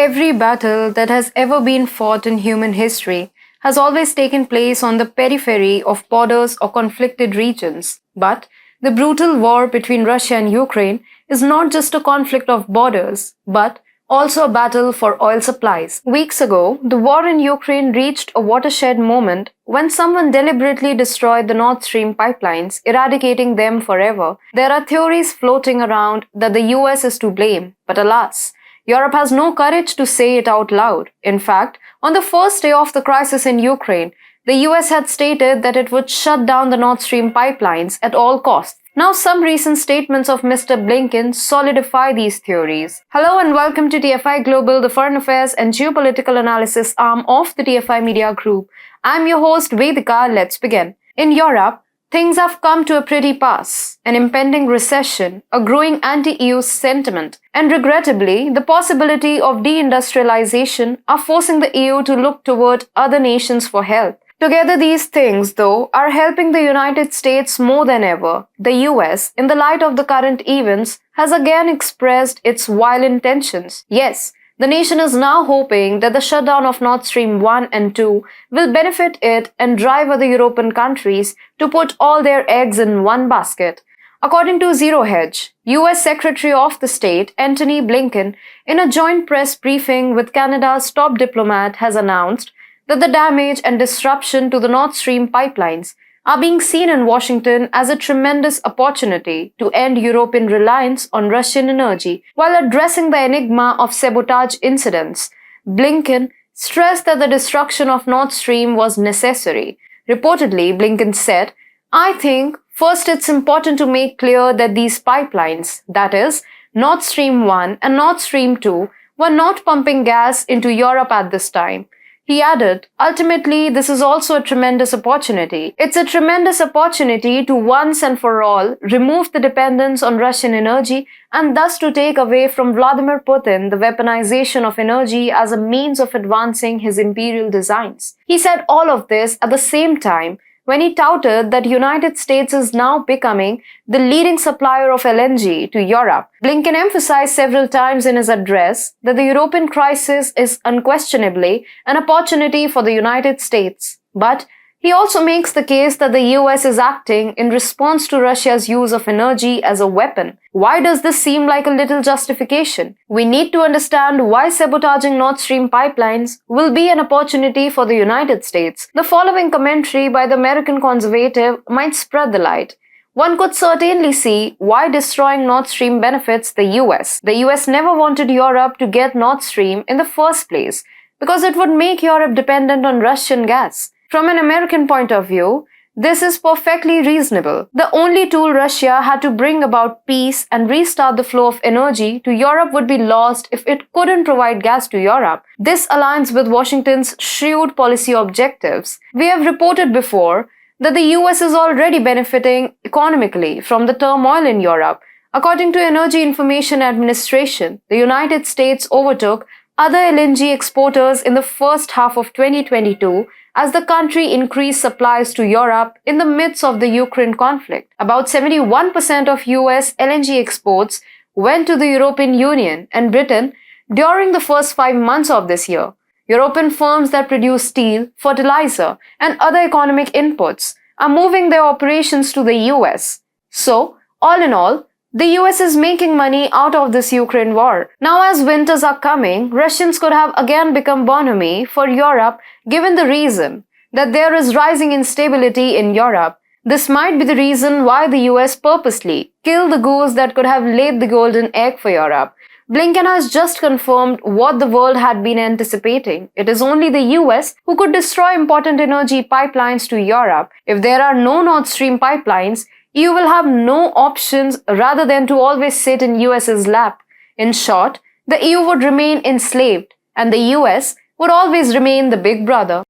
Every battle that has ever been fought in human history has always taken place on the periphery of borders or conflicted regions. But the brutal war between Russia and Ukraine is not just a conflict of borders, but also a battle for oil supplies. Weeks ago, the war in Ukraine reached a watershed moment when someone deliberately destroyed the Nord Stream pipelines, eradicating them forever. There are theories floating around that the US is to blame, but alas, Europe has no courage to say it out loud. In fact, on the first day of the crisis in Ukraine, the US had stated that it would shut down the Nord Stream pipelines at all costs. Now, some recent statements of Mr. Blinken solidify these theories. Hello and welcome to TFIGlobal, the foreign affairs and geopolitical analysis arm of the TFI Media Group. I'm your host, Vedika. Let's begin. In Europe, things have come to a pretty pass. An impending recession, a growing anti-EU sentiment, and regrettably, the possibility of deindustrialization are forcing the EU to look toward other nations for help. Together, these things, though, are helping the United States more than ever. The US, in the light of the current events, has again expressed its vile intentions. Yes, the nation is now hoping that the shutdown of Nord Stream 1 and 2 will benefit it and drive other European countries to put all their eggs in one basket. According to Zero Hedge, US Secretary of the State Antony Blinken, in a joint press briefing with Canada's top diplomat, has announced that the damage and disruption to the Nord Stream pipelines are being seen in Washington as a tremendous opportunity to end European reliance on Russian energy. While addressing the enigma of sabotage incidents, Blinken stressed that the destruction of Nord Stream was necessary. Reportedly, Blinken said, "I think first it's important to make clear that these pipelines, that is, Nord Stream 1 and Nord Stream 2, were not pumping gas into Europe at this time." He added, "Ultimately, this is also a tremendous opportunity. It's a tremendous opportunity to once and for all remove the dependence on Russian energy and thus to take away from Vladimir Putin the weaponization of energy as a means of advancing his imperial designs." He said all of this at the same time when he touted that the United States is now becoming the leading supplier of LNG to Europe. Blinken emphasized several times in his address that the European crisis is unquestionably an opportunity for the United States. But he also makes the case that the US is acting in response to Russia's use of energy as a weapon. Why does this seem like a little justification? We need to understand why sabotaging Nord Stream pipelines will be an opportunity for the United States. The following commentary by the American conservative might spread the light. One could certainly see why destroying Nord Stream benefits the US. The US never wanted Europe to get Nord Stream in the first place because it would make Europe dependent on Russian gas. From an American point of view, this is perfectly reasonable. The only tool Russia had to bring about peace and restart the flow of energy to Europe would be lost if it couldn't provide gas to Europe. This aligns with Washington's shrewd policy objectives. We have reported before that the US is already benefiting economically from the turmoil in Europe. According to Energy Information Administration, the United States overtook other LNG exporters in the first half of 2022 as the country increased supplies to Europe in the midst of the Ukraine conflict. About 71% of US LNG exports went to the European Union and Britain during the first 5 months of this year. European firms that produce steel, fertilizer, and other economic inputs are moving their operations to the US. So, all in all, the US is making money out of this Ukraine war. Now, as winters are coming, Russians could have again become bonhomie for Europe given the reason that there is rising instability in Europe. This might be the reason why the US purposely killed the goose that could have laid the golden egg for Europe. Blinken has just confirmed what the world had been anticipating. It is only the US who could destroy important energy pipelines to Europe. If there are no Nord Stream pipelines, EU will have no options rather than to always sit in US's lap. In short, the EU would remain enslaved and the US would always remain the big brother.